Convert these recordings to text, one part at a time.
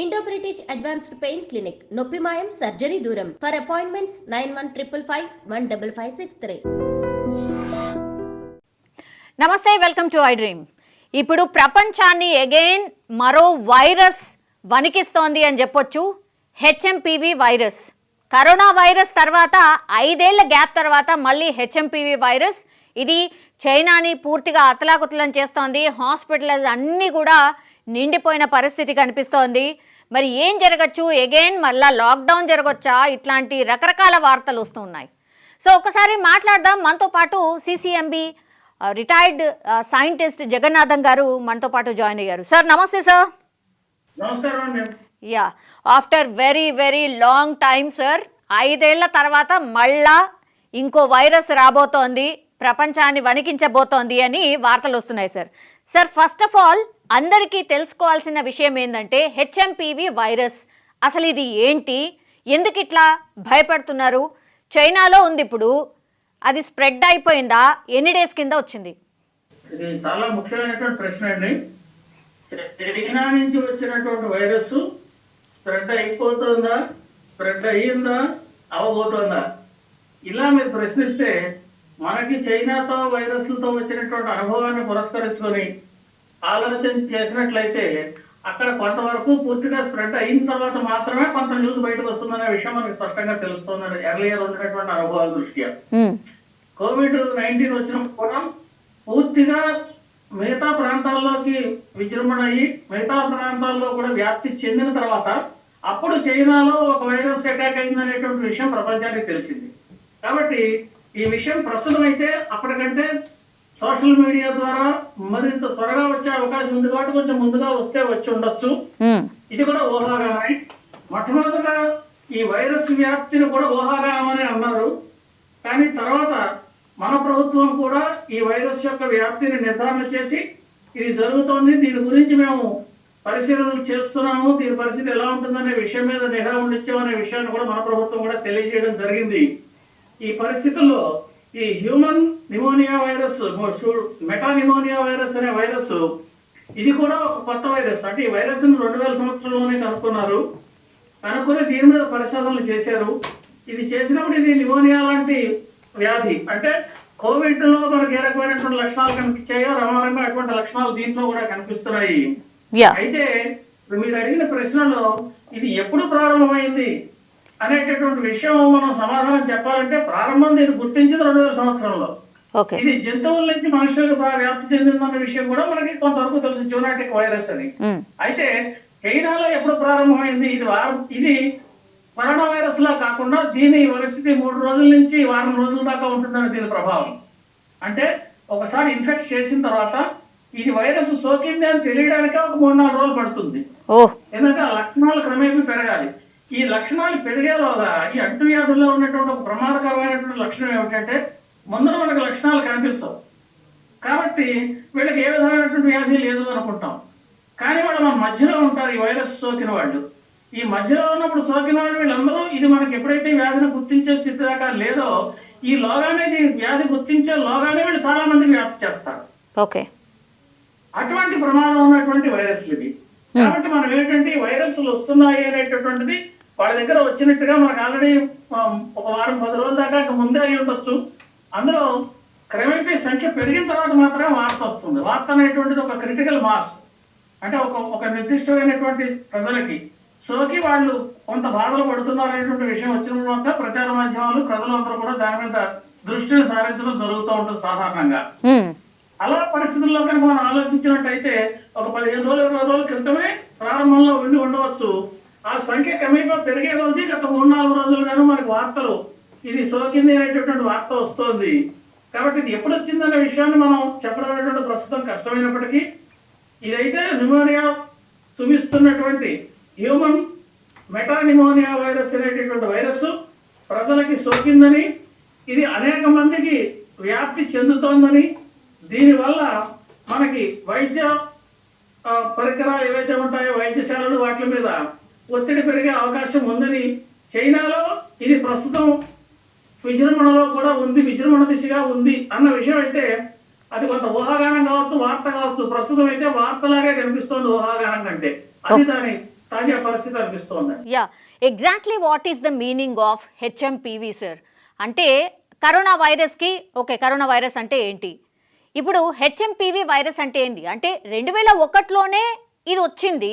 Indo British advanced pain clinic నొప్పి మాయం surgery దూరం ఫర్ అపాయింట్మెంట్స్ 9155515563. నమస్తే, వెల్కమ్ టు ఐ డ్రీమ్. ఇప్పుడు ప్రపంచాన్ని అగైన్ మరో వైరస్ వణికిస్తోంది అని చెప్పొచ్చు. HMPV virus. కరోనా వైరస్ తర్వాత 5 ఏళ్ల గ్యాప్ తర్వాత మళ్ళీ హెచ్ఎంపీవీ వైరస్. ఇది చైనాని పూర్తిగా అతలాకుతలం చేస్తోంది. హాస్పిటల్స్ అన్నీ కూడా నిండిపోయిన పరిస్థితి కనిపిస్తోంది. మరి ఏం జరగచ్చు, అగైన్ మళ్ళా లాక్డౌన్ జరగచ్చా, ఇట్లాంటి రకరకాల వార్తలు వస్తున్నాయి. సో ఒకసారి మాట్లాడదాం. మనతో పాటు సిసిఎంబి రిటైర్డ్ సైంటిస్ట్ జగన్నాథం గారు మనతో పాటు జాయిన్ అయ్యారు. సార్ నమస్తే. సార్ నమస్కారం. Yeah, after very very long time sir, 5 ఏళ్ల తర్వాత మళ్ళా ఇంకో వైరస్ రాబోతోంది, ప్రపంచాన్ని వణికించబోతోంది అని వార్తలు వస్తున్నాయి sir. Sir first of all అందరికీ తెలుసుకోవాల్సిన విషయం ఏంటంటే హెచ్ఎంపీవీ వైరస్ అసలు ఇది ఏంటి, ఎందుకు ఇట్లా భయపడుతున్నారు? చైనాలో ఉంది, ఇప్పుడు అది స్ప్రెడ్ అయిపోయిందా, ఎన్ని డేస్ కింద వచ్చింది? ఇది చాలా ముఖ్యమైనటువంటి ప్రశ్న అండి. చైనా నుంచి వచ్చినటువంటి వైరస్ స్ప్రెడ్ అయిపోతుందా, స్ప్రెడ్ అయ్యిందా, అవబోతుందా, ఇలా మీరు ప్రశ్నిస్తే మనకి చైనాతో వైరస్లతో వచ్చినటువంటి అనుభవాన్ని పురస్కరించుకొని ఆలోచన చేసినట్లయితే అక్కడ కొంతవరకు పూర్తిగా స్ప్రెడ్ అయిన తర్వాత మాత్రమే కొంత న్యూస్ బయటకు వస్తుందనే విషయం మనకి స్పష్టంగా తెలుస్తుంది. ఎర్లియర్ ఉన్నటువంటి అనుభవాల దృష్ట్యా COVID-19 వచ్చినప్పుడు కూడా పూర్తిగా మిగతా ప్రాంతాల్లోకి విజృంభణ అయ్యి మిగతా ప్రాంతాల్లో కూడా వ్యాప్తి చెందిన తర్వాత అప్పుడు చైనాలో ఒక వైరస్ అటాక్ అయిందనేటువంటి విషయం ప్రపంచానికి తెలిసింది. కాబట్టి ఈ విషయం ప్రస్తుతం అయితే అప్పటికంటే సోషల్ మీడియా ద్వారా మరింత త్వరగా వచ్చే అవకాశం ఉంది కాబట్టి కొంచెం ముందుగా వస్తే వచ్చి ఉండొచ్చు. ఇది కూడా ఊహాగానమే. మొట్టమొదటిగా ఈ వైరస్ వ్యాప్తిని కూడా ఊహాగానం అని అన్నారు. కానీ తర్వాత మన ప్రభుత్వం కూడా ఈ వైరస్ యొక్క వ్యాప్తిని నిర్ధారణ చేసి ఇది జరుగుతోంది, దీని గురించి మేము పరిశీలనలు చేస్తున్నాము, దీని పరిస్థితి ఎలా ఉంటుందనే విషయం మీద నిఘా ఉండిచ్చామనే విషయాన్ని కూడా మన ప్రభుత్వం కూడా తెలియజేయడం జరిగింది. ఈ పరిస్థితుల్లో ఈ human pneumonia virus, meta pneumonia virus అనే వైరస్, ఇది కూడా ఒక కొత్త వైరస్. అంటే ఈ వైరస్ 2000 సంవత్సరంలోనే కనుక్కొని దీని మీద పరిశోధనలు చేశారు. ఇది చేసినప్పుడు ఇది నిమోనియా లాంటి వ్యాధి, అంటే కోవిడ్ లో మనకి ఏ రకమైనటువంటి లక్షణాలు కనిపించాయో రమారంగా అటువంటి లక్షణాలు దీంట్లో కూడా కనిపిస్తున్నాయి. అయితే మీరు అడిగిన ప్రశ్నలో ఇది ఎప్పుడు ప్రారంభమైంది అనేటటువంటి విషయం మనం సమాధానం చెప్పాలంటే ప్రారంభం దీన్ని గుర్తించింది 2000 సంవత్సరంలో. ఇది జంతువుల నుంచి మనుషులకు వ్యాప్తి చెందిందన్న విషయం కూడా మనకి కొంతవరకు తెలుసు, జూనాటిక్ వైరస్ అని. అయితే చైనాలో ఎప్పుడు ప్రారంభమైంది? ఇది కరోనా వైరస్ లా కాకుండా దీని పరిస్థితి 3 రోజుల నుంచి వారం రోజుల దాకా ఉంటుందని దీని ప్రభావం. అంటే ఒకసారి ఇన్ఫెక్ట్ చేసిన తర్వాత ఇది వైరస్ సోకింది అని తెలియడానికి ఒక 3-4 రోజులు పడుతుంది. ఎందుకంటే ఆ లక్షణాలు క్రమేపీ పెరగాలి. ఈ లక్షణాలు పెరిగేలోగా ఈ అంటువ్యాధుల్లో ఉన్నటువంటి ఒక ప్రమాదకరమైనటువంటి లక్షణం ఏమిటంటే ముందర మనకు లక్షణాలు కనిపించవు. కాబట్టి వీళ్ళకి ఏ విధమైనటువంటి వ్యాధి లేదు అనుకుంటాం. కానీ వాళ్ళు మన మధ్యలో ఉంటారు, ఈ వైరస్ సోకిన వాళ్ళు. ఈ మధ్యలో ఉన్నప్పుడు సోకిన వాళ్ళు వీళ్ళందరూ ఇది మనకి ఎప్పుడైతే వ్యాధిని గుర్తించే స్థితి దాకా లేదో ఈ లోగానే వ్యాధి గుర్తించే లోగానే వీళ్ళు చాలా మందికి వ్యాప్తి చేస్తారు. అటువంటి ప్రమాదం ఉన్నటువంటి వైరస్లు ఇవి. కాబట్టి మనం ఏంటంటే ఈ వైరస్లు వస్తున్నాయి అనేటటువంటిది వాళ్ళ దగ్గర వచ్చినట్టుగా మనకు ఆల్రెడీ ఒక వారం 10 రోజుల దాకా ముందే అయి ఉండొచ్చు. అందులో క్రమేపీ సంఖ్య పెరిగిన తర్వాత మాత్రమే వార్త వస్తుంది. వార్త అనేటువంటిది ఒక క్రిటికల్ మాస్, అంటే ఒక నిర్దిష్టమైనటువంటి ప్రజలకి సోకి వాళ్ళు కొంత బాధలు పడుతున్నారు అనేటువంటి విషయం వచ్చినప్పుడు మాత్రం ప్రచార మాధ్యమాలు ప్రజలందరూ కూడా దాని మీద దృష్టిని సారించడం జరుగుతూ ఉంటుంది సాధారణంగా. అలా పరిస్థితుల్లో కనుక మనం ఆలోచించినట్టయితే ఒక 15 రోజులు 20 రోజుల క్రితమే ప్రారంభంలో ఉండవచ్చు. ఆ సంఖ్య క్రమేపీ పెరిగే కొద్దీ గత 3-4 రోజులుగాను మనకు వార్తలు ఇది సోకింది అనేటటువంటి వార్త వస్తోంది. కాబట్టి ఇది ఎప్పుడు వచ్చిందనే విషయాన్ని మనం చెప్పడం అనేటువంటి ప్రస్తుతం కష్టమైనప్పటికీ ఇదైతే న్యూమోనియా చూపిస్తున్నటువంటి హ్యూమన్ మెటా నిమోనియా వైరస్ అనేటటువంటి వైరస్ ప్రజలకి సోకిందని, ఇది అనేక మందికి వ్యాప్తి చెందుతోందని, దీనివల్ల మనకి వైద్య పరికరాలు ఏవైతే ఉంటాయో వైద్యశాలలు వాటి మీద ఒత్తిడి పెరిగే అవకాశం ఉందని, చైనాలో ఇది ప్రస్తుతం విజృంభణలో కూడా ఉంది, విజృంభణ దిశగా ఉంది అన్న విషయం అయితే అది కొంత ఊహాగానం కావచ్చు, వార్త కావచ్చు. ప్రస్తుతం అయితే వార్తలాగే కనిపిస్తోంది ఊహాగానం కంటే. అది దాని తాజా పరిస్థితి అనిపిస్తోంది. Yeah, exactly what is the meaning of HMPV sir? అంటే కరోనా వైరస్కి కరోనా వైరస్ అంటే ఏంటి, ఇప్పుడు హెచ్ఎంపీవీ వైరస్ అంటే ఏంటి? అంటే 2001లోనే ఇది వచ్చింది,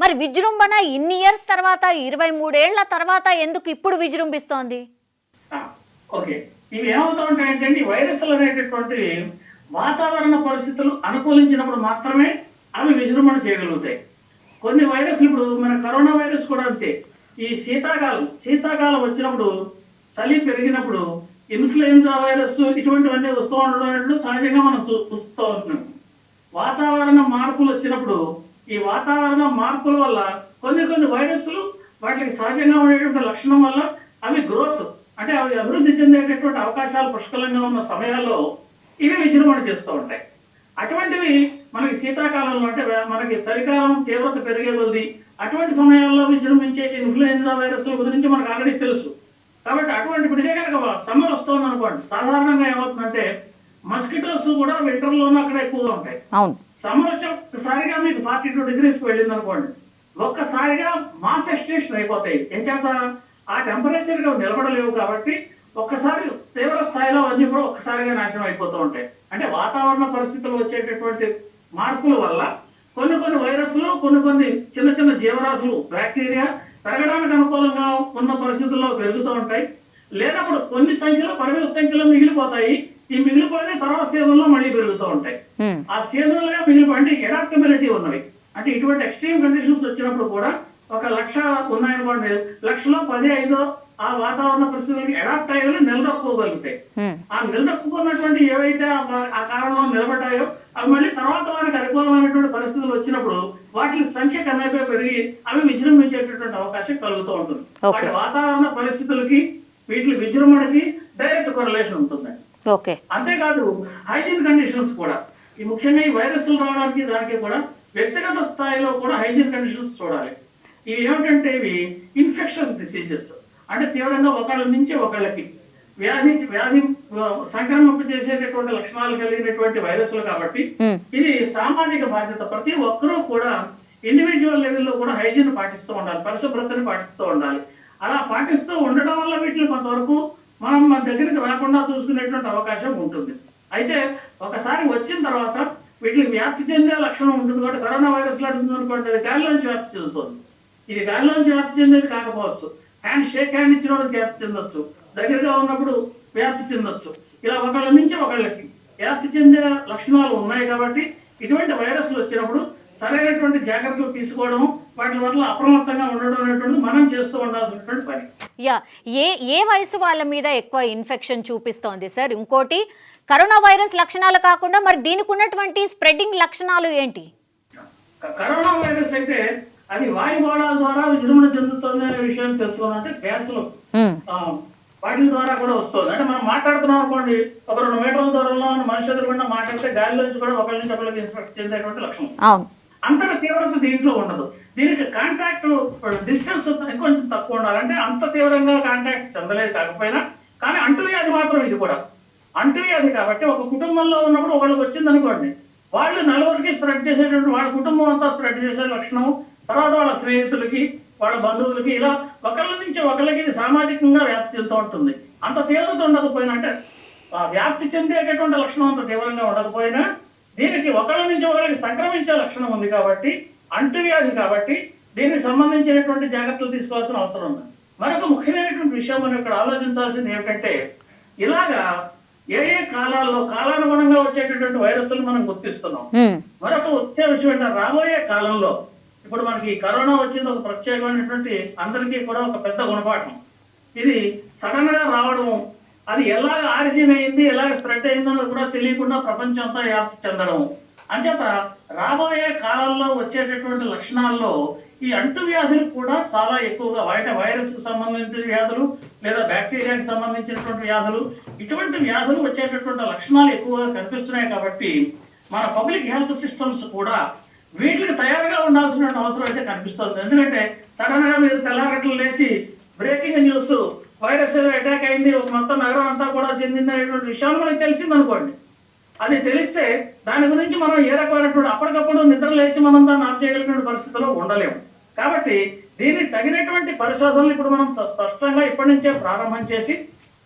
మరి విజృంభణ ఇన్ని ఇయర్స్ తర్వాత 23 ఏళ్ల తర్వాత ఎందుకు ఇప్పుడు విజృంభిస్తోంది? ఓకే, ఇవి ఏమవుతా ఉంటాయంటే అండి, వైరస్లు అనేటటువంటి వాతావరణ పరిస్థితులు అనుకూలించినప్పుడు మాత్రమే అవి విజృంభణ చేయగలుగుతాయి. కొన్ని వైరస్లు, ఇప్పుడు మన కరోనా వైరస్ కూడా అంతే. ఈ శీతాకాలం వచ్చినప్పుడు, చలి పెరిగినప్పుడు ఇన్ఫ్లుయెన్జా వైరస్ ఇటువంటివన్నీ వస్తూ ఉండడం సహజంగా మనం చూస్తూ ఉంటున్నాం. వాతావరణ మార్పులు వచ్చినప్పుడు ఈ వాతావరణ మార్పుల వల్ల కొన్ని వైరస్లు వాటికి సహజంగా ఉండేటువంటి లక్షణం వల్ల అవి గ్రోత్ అంటే అవి అభివృద్ధి చెందేటటువంటి అవకాశాలు పుష్కలంగా ఉన్న సమయాల్లో ఇవి విజృంభణ చేస్తూ ఉంటాయి. అటువంటివి మనకి శీతాకాలంలో, అంటే మనకి చలికాలం తీవ్రత పెరిగే కొద్ది అటువంటి సమయాల్లో విజృంభించే ఇన్ఫ్లుయెన్జా వైరస్ల గురించి మనకు ఆల్రెడీ తెలుసు. కాబట్టి అటువంటి ఇదే కనుక సమ్మర్ వస్తుంది అనుకోండి, సాధారణంగా ఏమవుతుందంటే మస్కిటోస్ కూడా వింటర్లోనూ అక్కడ ఎక్కువగా ఉంటాయి. సమ్మర్ వచ్చి ఒక్కసారిగా మీకు 42 degrees వెళ్ళింది అనుకోండి, ఒక్కసారిగా మాస్ ఎక్స్టెన్షన్ అయిపోతాయి. ఎంచేత ఆ టెంపరేచర్ నిలబడలేవు కాబట్టి ఒక్కసారి తీవ్ర స్థాయిలో అన్ని కూడా ఒక్కసారిగా నాశనం అయిపోతూ ఉంటాయి. అంటే వాతావరణ పరిస్థితులు వచ్చేటటువంటి మార్పుల వల్ల కొన్ని వైరస్లు, కొన్ని చిన్న జీవరాశులు, బ్యాక్టీరియా పెరగడానికి అనుకూలంగా ఉన్న పరిస్థితుల్లో పెరుగుతూ ఉంటాయి. లేనప్పుడు కొన్ని సంఖ్యలో, పరిమిత సంఖ్యలో మిగిలిపోతాయి. ఈ మిగిలిపోయిన తర్వాత సీజన్ లో మళ్ళీ పెరుగుతూ ఉంటాయి. ఆ సీజన్ లో మిగిలిపోయి ఎడాప్టబిలిటీ ఉన్నవి. అంటే ఇటువంటి ఎక్స్ట్రీమ్ కండిషన్స్ వచ్చినప్పుడు కూడా 1,00,000 ఉన్నాయనుకోండి, 1,00,000లో 10-5 ఆ వాతావరణ పరిస్థితులకి అడాప్ట్ అయ్యేవి నిలదొక్కుకోగలుగుతాయి. ఆ నిలదొక్కున్నటువంటి ఏవైతే ఆ కాలంలో నిలబడ్డాయో అవి మళ్ళీ తర్వాత మనకు అనుకూలమైనటువంటి పరిస్థితులు వచ్చినప్పుడు వాటి సంఖ్య క్రమేపీ పెరిగి అవి విజృంభించేటటువంటి అవకాశం కలుగుతూ ఉంటుంది. వాటి వాతావరణ పరిస్థితులకి వీటి విజృంభణకి డైరెక్ట్ కొరలేషన్ ఉంటుంది. అంతేకాదు హైజీన్ కండిషన్స్ కూడా, ఈ ముఖ్యంగా ఈ వైరస్లు రావడానికి దానికి కూడా వ్యక్తిగత స్థాయిలో కూడా హైజీన్ కండిషన్స్ చూడాలి. ఇవి ఏమిటంటే ఇవి ఇన్ఫెక్షన్స్ డిసీజెస్, అంటే తీవ్రంగా ఒకళ్ళ నుంచి ఒకళ్ళకి వ్యాధి సంక్రమింప చేసేటటువంటి లక్షణాలు కలిగినటువంటి వైరస్లు కాబట్టి ఇది సామాజిక బాధ్యత. ప్రతి ఒక్కరూ కూడా ఇండివిజువల్ లెవెల్లో కూడా హైజీన్ పాటిస్తూ ఉండాలి, పరిశుభ్రతని పాటిస్తూ ఉండాలి. అలా పాటిస్తూ ఉండటం వల్ల వీటిని కొంతవరకు మనం మన దగ్గరికి రాకుండా చూసుకునేటువంటి అవకాశం ఉంటుంది. అయితే ఒకసారి వచ్చిన తర్వాత వీటికి వ్యాప్తి చెందే లక్షణం ఉంటుంది. కాబట్టి కరోనా వైరస్ లాంటి అనుకోండి, అది గాలిలోంచి వ్యాప్తి చెందుతుంది. ఇది గాలిలోంచి వ్యాప్తి చెందేది కాకపోవచ్చు, షేక్ హ్యాండ్ ఇచ్చిన వాళ్ళకి వ్యాప్తి చెందొచ్చు, దగ్గరగా ఉన్నప్పుడు వ్యాప్తి చెందొచ్చు. ఇలా ఒకళ్ళ నుంచి ఒకళ్ళకి వ్యాప్తి చెందే లక్షణాలు ఉన్నాయి. కాబట్టి ఇటువంటి వైరస్లు వచ్చినప్పుడు సరైనటువంటి జాగ్రత్తలు తీసుకోవడం, వాటి వల్ల అప్రమత్తంగా ఉండడం అనేటువంటి మనం చేస్తూ ఉండాల్సినటువంటి పని. ఏ వయసు వాళ్ళ మీద ఎక్కువ ఇన్ఫెక్షన్ చూపిస్తోంది సార్? ఇంకోటి, కరోనా వైరస్ లక్షణాలు కాకుండా మరి దీనికి ఉన్నటువంటి స్ప్రెడ్డింగ్ లక్షణాలు ఏంటి? కరోనా వైరస్ అయితే అది వాయుగోళాల ద్వారా విజృంభణ చెందుతుంది అనే విషయం తెలుసుకోవాలంటే గ్యాస్లు వాటి ద్వారా కూడా వస్తుంది. అంటే మనం మాట్లాడుతున్నాం అనుకోండి, 1-2 మీటర్ల దూరంలో మనిషి ఎదురుకుండా మాట్లాడితే గాలిలోంచి కూడా ఒకరి నుంచి ఒకరికి ఇన్ఫెక్ట్ చెందేటువంటి లక్షణం. అంతగా తీవ్రత దీంట్లో ఉండదు. దీనికి కాంటాక్ట్ డిస్టెన్స్ కొంచెం తక్కువ ఉండాలి. అంటే అంత తీవ్రంగా కాంటాక్ట్ చెందలేదు కాకపోయినా, కానీ అంటువ్యాధి మాత్రం ఇది కూడా అంటువ్యాధి. కాబట్టి ఒక కుటుంబంలో ఉన్నప్పుడు ఒకళ్ళకి వచ్చింది అనుకోండి, వాళ్ళు నలుగురికి స్ప్రెడ్ చేసేటువంటి, వాళ్ళ కుటుంబం అంతా స్ప్రెడ్ చేసే లక్షణం, తర్వాత వాళ్ళ స్నేహితులకి, వాళ్ళ బంధువులకి, ఇలా ఒకళ్ళ నుంచి ఒకళ్ళకి ఇది సామాజికంగా వ్యాప్తి చెందుతూ ఉంటుంది. అంత తీవ్రత ఉండకపోయినా, అంటే వ్యాప్తి చెందేటటువంటి లక్షణం అంత తీవ్రంగా ఉండకపోయినా దీనికి ఒకళ్ళ నుంచి ఒకరికి సంక్రమించే లక్షణం ఉంది. కాబట్టి అంటువ్యాధి, కాబట్టి దీనికి సంబంధించినటువంటి జాగ్రత్తలు తీసుకోవాల్సిన అవసరం ఉంది. మరొక ముఖ్యమైనటువంటి విషయం మనం ఇక్కడ ఆలోచించాల్సింది ఏమిటంటే, ఇలాగా ఏ కాలాల్లో కాలానుగుణంగా వచ్చేటటువంటి వైరస్లు మనం గుర్తిస్తున్నాం. మరొక ముఖ్య విషయం ఏంటంటే, రాబోయే కాలంలో ఇప్పుడు మనకి కరోనా వచ్చింది ఒక ప్రత్యేకమైనటువంటి, అందరికీ కూడా ఒక పెద్ద గుణపాఠం. ఇది సడన్ గా రావడం, అది ఎలాగ ఆరిజిన్ అయింది, ఎలాగ స్ప్రెడ్ అయిందో కూడా తెలియకుండా ప్రపంచం అంతా వ్యాప్తి చెందడం. అంచేత రాబోయే కాలంలో వచ్చేటటువంటి లక్షణాల్లో ఈ అంటువ్యాధులు కూడా చాలా ఎక్కువగా, వైరస్ కు సంబంధించిన వ్యాధులు లేదా బ్యాక్టీరియాకి సంబంధించినటువంటి వ్యాధులు, ఇటువంటి వ్యాధులు వచ్చేటటువంటి లక్షణాలు ఎక్కువగా కనిపిస్తున్నాయి. కాబట్టి మన పబ్లిక్ హెల్త్ సిస్టమ్స్ కూడా వీటికి తయారుగా ఉండాల్సిన అవసరం అయితే కనిపిస్తుంది. ఎందుకంటే సడన్ గా మీరు తెల్లారట్లు లేచి బ్రేకింగ్ న్యూస్, వైరస్ అటాక్ అయింది, ఒక మొత్తం నగరం అంతా కూడా చెందింది అనేటువంటి విషయాలు మనకు తెలిసింది అనుకోండి. అది తెలిస్తే దాని గురించి మనం ఏ రకమైనటువంటి అప్పటికప్పుడు నిద్ర లేచి మనం దాన్ని ఆఫ్ చేయగలిగిన పరిస్థితిలో ఉండలేము. కాబట్టి దీనికి తగినటువంటి పరిశోధనలు ఇప్పుడు మనం స్పష్టంగా ఇప్పటి నుంచే ప్రారంభం చేసి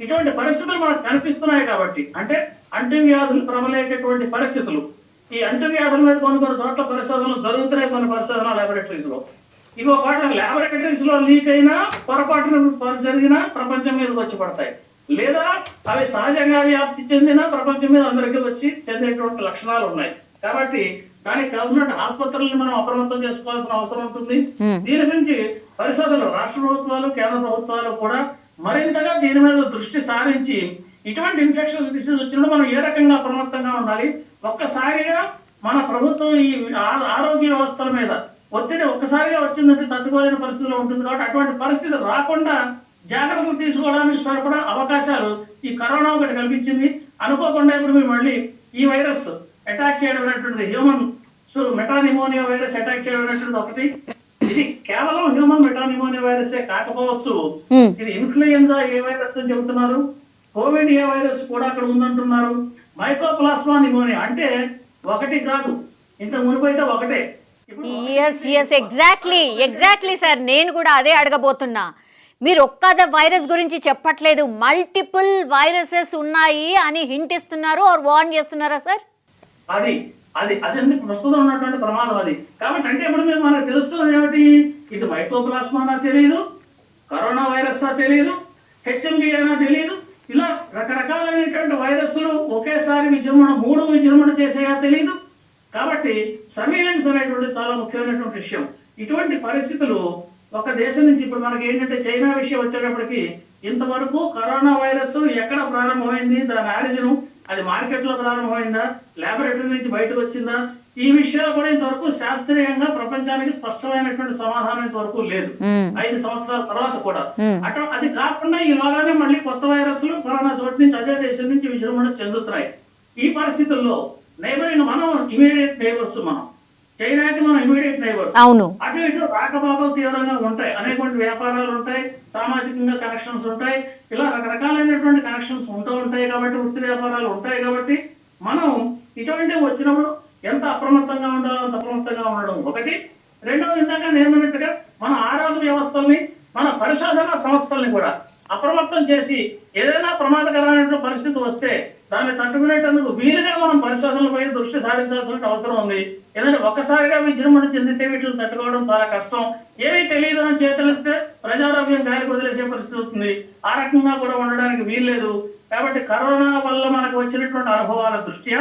ఇటువంటి పరిస్థితులు మనకు కనిపిస్తున్నాయి కాబట్టి అంటే అంటువ్యాధులు ప్రబలేటటువంటి పరిస్థితులు ఈ అంటువ్యాధుల మీద కొన్ని చోట్ల పరిశోధనలు జరుగుతున్నాయి కొన్ని పరిశోధన ల్యాబొరేటరీస్ లో ఇంకో పాట ల్యాబొరేటరీస్ లో లీక్ అయినా పొరపాటున జరిగినా ప్రపంచం మీదకి వచ్చి పడతాయి లేదా అవి సహజంగా వ్యాప్తి చెందిన ప్రపంచం మీద అందరికీ వచ్చి చెందేటువంటి లక్షణాలు ఉన్నాయి కాబట్టి దానికి కావాల్సిన ఆసుపత్రులను మనం అప్రమత్తం చేసుకోవాల్సిన అవసరం ఉంటుంది దీని గురించి పరిశోధనలు రాష్ట్ర ప్రభుత్వాలు కేంద్ర ప్రభుత్వాలు కూడా మరింతగా దీని మీద దృష్టి సారించి ఇటువంటి ఇన్ఫెక్షన్స్ డిసీజ్ వచ్చినప్పుడు మనం ఏ రకంగా అప్రమత్తంగా ఉండాలి ఒక్కసారిగా మన ప్రభుత్వం ఈ ఆరోగ్య వ్యవస్థల మీద ఒత్తిడి ఒక్కసారిగా వచ్చిందంటే తట్టుకోలేని పరిస్థితిలో ఉంటుంది కాబట్టి అటువంటి పరిస్థితి రాకుండా జాగ్రత్తలు తీసుకోవడానికి సరిపడా అవకాశాలు ఈ కరోనా ఒకటి కల్పించింది అనుకోకుండా ఇప్పుడు మీరు మళ్ళీ ఈ వైరస్ అటాక్ చేయడం అనేటువంటిది హ్యూమన్ మెటానిమోనియా వైరస్ అటాక్ చేయడం అనేటువంటిది ఒకటి ఇది కేవలం హ్యూమన్ మెటానిమోనియా వైరస్ కాకపోవచ్చు ఇది ఇన్ఫ్లుయెన్జా ఏ వైరస్ అని చెబుతున్నారు కోవిడ్ ఏ వైరస్ కూడా అక్కడ ఉందంటున్నారు మైకోప్లాస్మా నిమోనియా అంటే ఒకటి కాదు ఇంత మునిపైతే ఒకటే ఎగ్జాక్ట్లీ సార్ నేను కూడా అదే అడగబోతున్నా మీరు ఒక్క వైరస్ గురించి చెప్పట్లేదు మల్టిపుల్ వైరసెస్ ఉన్నాయి అని హింట్ ఇస్తున్నారు ఆర్ వార్న్ చేస్తున్నారా సార్ అది అది అదే ప్రస్తుతం ఉన్నటువంటి ప్రమాదం అది కాబట్టి అంటే ఇప్పుడు మేము మనకు తెలుస్తున్నది ఏమిటి ఇది మైకోప్లాస్మానా తెలియదు కరోనా వైరస్ తెలియదు హెచ్ఎంవి అయినా తెలియదు ఇలా రకరకాలైనటువంటి వైరస్లు ఒకేసారి మూడు విజృంభణ చేసేయా తెలియదు కాబట్టి సర్వేలెన్స్ అనేటువంటి చాలా ముఖ్యమైనటువంటి విషయం ఇటువంటి పరిస్థితులు ఒక దేశం నుంచి ఇప్పుడు మనకి ఏంటంటే చైనా విషయం వచ్చేటప్పటికి ఇంతవరకు కరోనా వైరస్ ఎక్కడ ప్రారంభమైంది దాని ఆరిజిన్ అది మార్కెట్ లో ప్రారంభమైందా ల్యాబొరేటరీ నుంచి బయటకు వచ్చిందా ఈ విషయాలు కూడా ఇంతవరకు శాస్త్రీయంగా ప్రపంచానికి స్పష్టమైనటువంటి సమాధానం ఇంతవరకు లేదు 5 సంవత్సరాల తర్వాత కూడా అది కాకుండా ఇలాగానే మళ్ళీ కొత్త వైరస్లు కరోనా చోటు నుంచి అదే దేశం నుంచి విజృంభణ చెందుతున్నాయి ఈ పరిస్థితుల్లో నైబరింగ్ మనం ఇమీడియట్ నైబర్స్ మనం చైనాకి మనం ఇమీడియట్ నైబర్స్ అవును అటు ఇటు రాకపోకలు తీవ్రంగా ఉంటాయి అనేటువంటి వ్యాపారాలు ఉంటాయి సామాజికంగా కనెక్షన్స్ ఉంటాయి ఇలా రకరకాలైనటువంటి కనెక్షన్స్ ఉంటూ ఉంటాయి కాబట్టి వృత్తి వ్యాపారాలు ఉంటాయి కాబట్టి మనం ఇటువంటి వచ్చినప్పుడు ఎంత అప్రమత్తంగా ఉండాలో అంత అప్రమత్తంగా ఉండడం ఒకటి రెండవది ఇందాక నేర్మన్నట్టుగా మన ఆరోగ్య వ్యవస్థల్ని మన పరిశోధన సంస్థల్ని కూడా అప్రమత్తం చేసి ఏదైనా ప్రమాదకరమైన పరిస్థితి వస్తే దాన్ని తట్టుకునేటందుకు వీలుగా మనం పరిశోధనలపై దృష్టి సారించాల్సిన అవసరం ఉంది ఎందుకంటే ఒక్కసారిగా విజృంభణ చెందితే వీటిని తట్టుకోవడం చాలా కష్టం ఏమీ తెలియదు అని చేతులెత్తే ప్రజారోగ్యం గాలికి వదిలేసే పరిస్థితి అవుతుంది ఆ రకంగా కూడా ఉండడానికి వీల్లేదు కాబట్టి కరోనా వల్ల మనకు వచ్చినటువంటి అనుభవాల దృష్ట్యా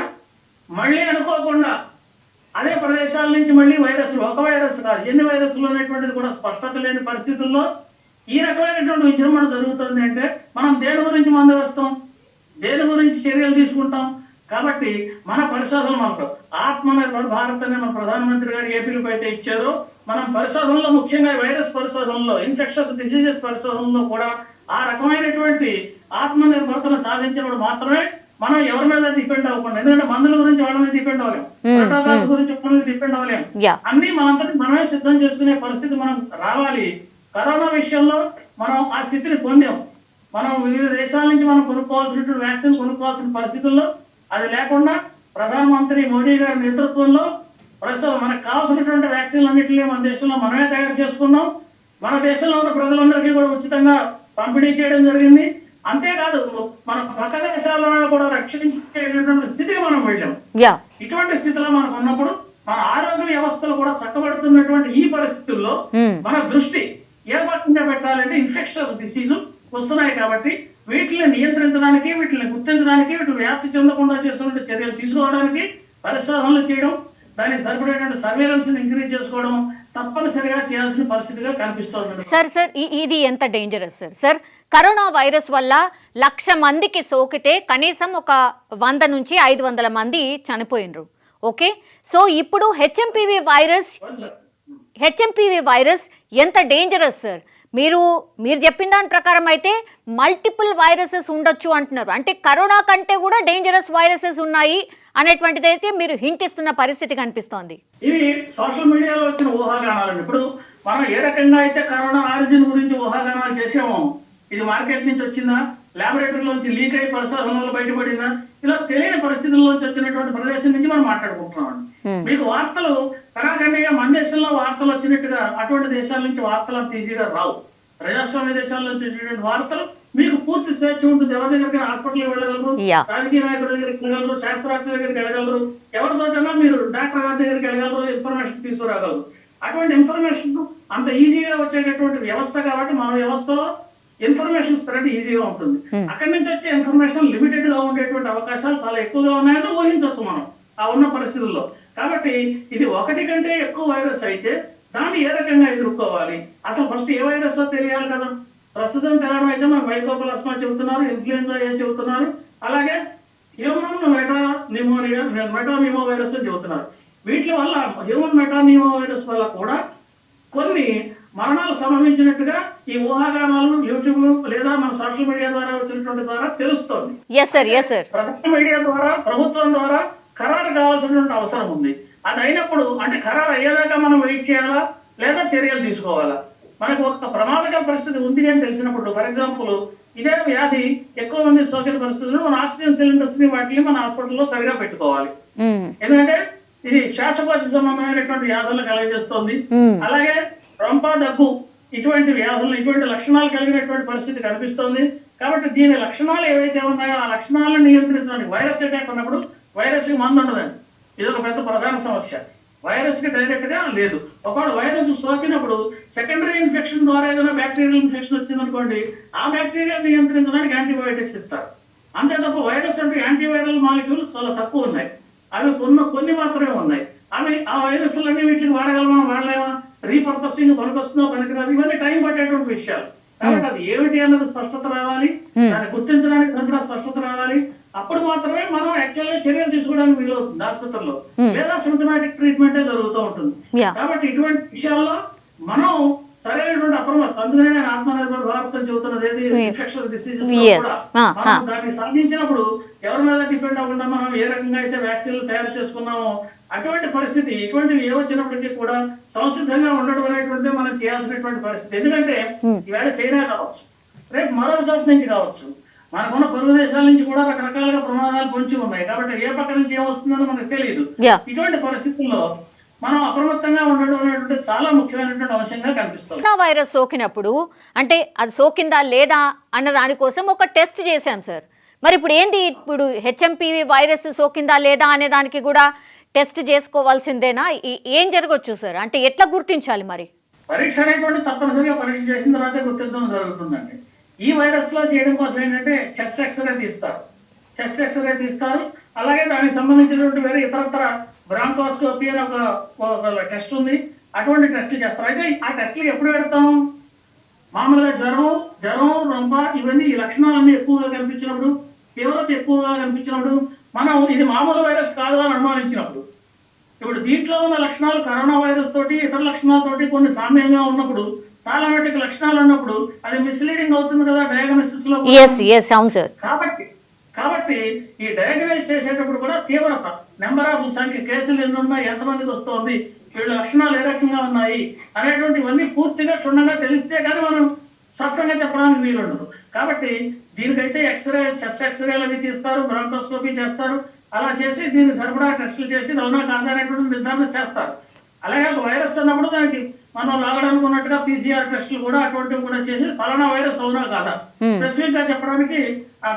మళ్ళీ అనుకోకుండా అదే ప్రదేశాల నుంచి మళ్ళీ వైరస్లు ఒక వైరస్ కాదు ఎన్ని వైరస్లు అనేటువంటిది కూడా స్పష్టత లేని పరిస్థితుల్లో ఈ రకమైనటువంటి విజృంభణ జరుగుతుంది అంటే మనం దేని గురించి మందు వేస్తాం దేని గురించి చర్యలు తీసుకుంటాం కాబట్టి మన పరిశోధనలు మనకు ఆత్మనిర్భర్ భారత్ అనే మన ప్రధానమంత్రి గారు ఏ పిలుపు అయితే ఇచ్చారో మనం పరిశోధనలో ముఖ్యంగా వైరస్ పరిశోధనలో ఇన్ఫెక్షన్స్ డిసీజెస్ పరిశోధనలో కూడా ఆ రకమైనటువంటి ఆత్మనిర్భరతను సాధించినప్పుడు మాత్రమే మనం ఎవరి మీద డిపెండ్ అవ్వకుండా ఎందుకంటే మందుల గురించి వాళ్ళ మీద డిపెండ్ అవ్వలేము ప్రోటోకాల్స్ గురించి వాళ్ళ మీద డిపెండ్ అవ్వలేము అన్ని మనంతటి మనమే సిద్ధం చేసుకునే పరిస్థితి మనం రావాలి కరోనా విషయంలో మనం ఆ స్థితిని పొందాం మనం వివిధ దేశాల నుంచి మనం కొనుక్కోవాల్సినటువంటి వ్యాక్సిన్ కొనుక్కోవాల్సిన పరిస్థితుల్లో అది లేకుండా ప్రధానమంత్రి మోడీ గారి నేతృత్వంలో ప్రస్తుతం మనకు కావాల్సినటువంటి వ్యాక్సిన్లు అన్నింటినీ మన దేశంలో మనమే తయారు చేసుకున్నాం మన దేశంలో ఉన్న ప్రజలందరికీ కూడా ఉచితంగా పంపిణీ చేయడం జరిగింది అంతేకాదు మన పక్క దేశాల్లో కూడా రక్షించేటటువంటి స్థితికి మనం వెళ్ళాం ఇటువంటి స్థితిలో మనకు ఉన్నప్పుడు మన ఆరోగ్య వ్యవస్థలు కూడా చక్కబడుతున్నటువంటి ఈ పరిస్థితుల్లో మన దృష్టి ఏ రకంగా పెట్టాలంటే ఇన్ఫెక్షన్స్ డిసీజు వస్తున్నాయి కాబట్టి వీటిని నియంత్రించడానికి వీటిని గుర్తించడానికి వీటిని వ్యాప్తి చెందకుండా చేస్తున్న చర్యలు తీసుకోవడానికి పరిశోధనలు చేయడం దానికి సరిపడేటువంటి సర్వేలెన్స్ ఇంక్రీజ్ చేసుకోవడం తప్పనిసరిగా చేయాల్సిన పరిస్థితిగా కనిపిస్తుంది సార్ ఇది ఎంత డేంజరస్ సార్ కరోనా వైరస్ వల్ల 1,00,000 మందికి సోకితే కనీసం ఒక 100 నుంచి 500 మంది చనిపోయినరు ఓకే సో ఇప్పుడు హెచ్ఎంపీవీ వైరస్ ఎంత డేంజరస్ సార్ మీరు చెప్పిన దాని ప్రకారం అయితే మల్టిపుల్ వైరసెస్ ఉండొచ్చు అంటున్నారు అంటే కరోనా కంటే కూడా డేంజరస్ వైరసెస్ ఉన్నాయి అనేటువంటిది అయితే మీరు హింట్ ఇస్తున్న పరిస్థితి కనిపిస్తోంది ఇవి సోషల్ మీడియాలో వచ్చిన ఊహాగానాలు ఇప్పుడు మనం ఏ రకంగా అయితే కరోనా ఆరిజిన్ గురించి ఊహాగానాలు చేసామో ఇది మార్కెట్ నుంచి వచ్చిందా ల్యాబొరేటరీలో నుంచి లీక్ అయి పరిశోధనలో బయటపడిందా ఇలా తెలియని పరిస్థితుల్లోంచి వచ్చినటువంటి ప్రదేశం నుంచి మనం మాట్లాడుకుంటున్నాం. మీకు వార్తలు కరాఖండిగా మన దేశంలో వార్తలు వచ్చినట్టుగా అటువంటి దేశాల నుంచి వార్తలు అంత ఈజీగా రావు. ప్రజాస్వామ్య దేశాల నుంచి వచ్చేటువంటి వార్తలు మీకు పూర్తి స్వేచ్ఛ ఉంటుంది. ఎవరి దగ్గరికి హాస్పిటల్కి వెళ్ళగలరు, రాజకీయ నాయకుల దగ్గరికి వెళ్ళగలరు, శాస్త్రవేత్త దగ్గరికి వెళ్ళగలరు, ఎవరితోటైనా మీరు డాక్టర్ గారి దగ్గరికి వెళ్ళగలరు, ఇన్ఫర్మేషన్ తీసుకురాగలరు. అటువంటి ఇన్ఫర్మేషన్ అంత ఈజీగా వచ్చేటటువంటి వ్యవస్థ కాబట్టి మన వ్యవస్థలో ఇన్ఫర్మేషన్ స్ప్రెడ్ ఈజీగా ఉంటుంది. అక్కడి నుంచి వచ్చే ఇన్ఫర్మేషన్ లిమిటెడ్ గా ఉండేటువంటి అవకాశాలు చాలా ఎక్కువగా ఉన్నాయని ఊహించవచ్చు మనం ఆ ఉన్న పరిస్థితుల్లో. కాబట్టి ఇది ఒకటి కంటే ఎక్కువ వైరస్ అయితే దాన్ని ఏ రకంగా ఎదుర్కోవాలి, అసలు ఫస్ట్ ఏ వైరస్ తెలియాలి కదా. ప్రస్తుతం తెలడం అయితే మనకు మైకోప్లాస్మా చెబుతున్నారు, ఇన్ఫ్లుయెన్జా ఏ చెబుతున్నారు, అలాగే హ్యూమన్ మెటానిమో వైరస్ చెబుతున్నారు. వీటి వల్ల హ్యూమన్ మెటానిమో వైరస్ వల్ల కూడా కొన్ని మరణాలు సంభవించినట్టుగా ఈ ఊహాగానాలు యూట్యూబ్ లేదా మన సోషల్ మీడియా ద్వారా వచ్చినటువంటి ద్వారా తెలుస్తోంది. ప్రధాన మీడియా ద్వారా ప్రభుత్వం ద్వారా ఖరారు కావాల్సినటువంటి అవసరం ఉంది. అది అయినప్పుడు అంటే ఖరారు అయ్యేదాకా మనం వెయిట్ చేయాలా లేదా చర్యలు తీసుకోవాలా? మనకు ఒక ప్రమాదకర పరిస్థితి ఉంది అని తెలిసినప్పుడు, ఫర్ ఎగ్జాంపుల్ ఇదే వ్యాధి ఎక్కువ మంది సోకిన పరిస్థితుల్లో మన ఆక్సిజన్ సిలిండర్స్ ని వాటిని మన హాస్పిటల్లో సరిగా పెట్టుకోవాలి. ఎందుకంటే ఇది శ్వాసకోశ సంబంధమైనటువంటి వ్యాధులను కలుగజేస్తుంది. అలాగే రొంప, దగ్గు ఇటువంటి వ్యాధులు, ఇటువంటి లక్షణాలు కలిగినటువంటి పరిస్థితి కనిపిస్తుంది. కాబట్టి దీని లక్షణాలు ఏవైతే ఉన్నాయో ఆ లక్షణాలను నియంత్రించడానికి వైరస్ అటాక్ ఉన్నప్పుడు వైరస్ కి మందు ఉండదండి. ఇది ఒక పెద్ద ప్రధాన సమస్య. వైరస్ కి డైరెక్ట్ గా లేదు. ఒకవేళ వైరస్ సోకినప్పుడు సెకండరీ ఇన్ఫెక్షన్ ద్వారా ఏదైనా బ్యాక్టీరియల్ ఇన్ఫెక్షన్ వచ్చిందనుకోండి, ఆ బ్యాక్టీరియా నియంత్రించడానికి యాంటీబయోటిక్స్ ఇస్తారు. అంతే తప్ప వైరస్ అంటే యాంటీవైరల్ మాలిక్యూల్స్ చాలా తక్కువ ఉన్నాయి. అవి కొన్ని మాత్రమే ఉన్నాయి. అవి ఆ వైరస్లన్నీ వీటిని వాడగలమా వాడలేమా, రీపర్పసింగ్ పనికొస్తుందో పనికిరాదు, ఇవన్నీ టైం పట్టేటువంటి విషయాలు. కాబట్టి అది ఏమిటి అన్నది స్పష్టత రావాలి, దాన్ని గుర్తించడానికి కూడా స్పష్టత రావాలి. అప్పుడు మాత్రమే మనం యాక్చువల్గా చర్యలు తీసుకోవడానికి వీలవుతుంది ఆసుపత్రిలో, లేదా సిమ్టమాటిక్ ట్రీట్మెంటే జరుగుతూ ఉంటుంది. కాబట్టి ఇటువంటి విషయాల్లో మనం సరైనటువంటి అప్రమత్తం. అందుకనే నేను ఆత్మనిర్భర్ భారత్ అని చెబుతున్నది ఏది ఇన్ఫెక్షస్ డిసీజెస్ కూడా మనం దాన్ని సాధించినప్పుడు ఎవరి మీద డిపెండ్ అవ్వకుండా మనం ఏ రకంగా అయితే వ్యాక్సిన్లు తయారు చేసుకున్నామో అటువంటి పరిస్థితి ఇటువంటివి ఏ వచ్చినప్పటికీ కూడా సంసిద్ధంగా ఉండడం అనేటువంటి మనం చేయాల్సినటువంటి పరిస్థితి. ఎందుకంటే ఈవేళ చైనా కావచ్చు, రేపు మరో చోట నుంచి కావచ్చు, మనకున్న పొరుగు దేశాల నుంచి కూడా రకరకాలుగా ప్రమాదాలు పొంచి ఉన్నాయి. కాబట్టి ఏ పక్క నుంచి ఏమొస్తుందో మనకు తెలియదు. ఇటువంటి పరిస్థితుల్లో మనం అప్రమత్తంగా ఉండడం అనేటువంటి చాలా ముఖ్యమైనటువంటి అంశంగా కనిపిస్తుంది. కరోనా వైరస్ సోకినప్పుడు అంటే అది సోకిందా లేదా అన్న దానికోసం ఒక టెస్ట్ చేశాం సార్. మరి ఇప్పుడు ఏంది, ఇప్పుడు హెచ్ఎంపీవీ వైరస్ సోకిందా లేదా అనే దానికి కూడా టెస్ట్ చేసుకోవాల్సిందేనా? ఏం జరగవచ్చు సార్? అంటే ఎట్లా గుర్తించాలి? మరి పరీక్ష అనేటువంటి తప్పనిసరిగా పరీక్ష చేసిన తర్వాత గుర్తించడం జరుగుతుందండి. ఈ వైరస్ లో చేయడం కోసం ఏంటంటే చెస్ట్ ఎక్స్రే తీస్తారు. అలాగే దానికి సంబంధించినటువంటి వేరే ఇతరత్ర బ్రాంకోస్కోపీ అని ఒక టెస్ట్ ఉంది. అటువంటి టెస్టులు చేస్తారు. అయితే ఆ టెస్టులు ఎప్పుడు పెడతాం? మామూలుగా జ్వరం, రొంప ఇవన్నీ ఈ లక్షణాలన్నీ ఎక్కువగా కనిపించినప్పుడు, తీవ్రత ఎక్కువగా కనిపించినప్పుడు, మనం ఇది మామూలు వైరస్ కాదు అని అనుమానించినప్పుడు. ఇప్పుడు దీంట్లో ఉన్న లక్షణాలు కరోనా వైరస్ తోటి ఇతర లక్షణాలతోటి కొన్ని సామ్యంగా ఉన్నప్పుడు, చాలా మటుకు లక్షణాలు ఉన్నప్పుడు అది మిస్లీడింగ్ అవుతుంది కదా డయాగ్నోసిస్ లో. కాబట్టి ఈ డయాగ్నైజ్ చేసేటప్పుడు కూడా తీవ్రత, నెంబర్ ఆఫ్ సంఖ్య, కేసులు ఎన్ని ఉన్నాయి, ఎంతమందికి వస్తుంది, వీళ్ళ లక్షణాలు ఏ రకంగా ఉన్నాయి అనేటువంటివన్నీ పూర్తిగా క్షుణ్ణంగా తెలిస్తే కానీ మనం స్పష్టంగా చెప్పడానికి వీలుండదు. కాబట్టి దీనికైతే చెస్ట్ ఎక్స్రేలు అవి తీస్తారు, బ్రాంకోస్కోపీ చేస్తారు. అలా చేసి దీనికి సరిపడా టెస్టులు చేసి అవునా కాదా అనేటువంటి నిర్ధారణ చేస్తారు. అలాగే వైరస్ అన్నప్పుడు దానికి మనం లాగడానికి ఉన్నట్టుగా PCR టెస్టులు కూడా అటువంటివి కూడా చేసి ఫలానా వైరస్ అవునా కాదా స్పెసిఫిక్ గా చెప్పడానికి ఆ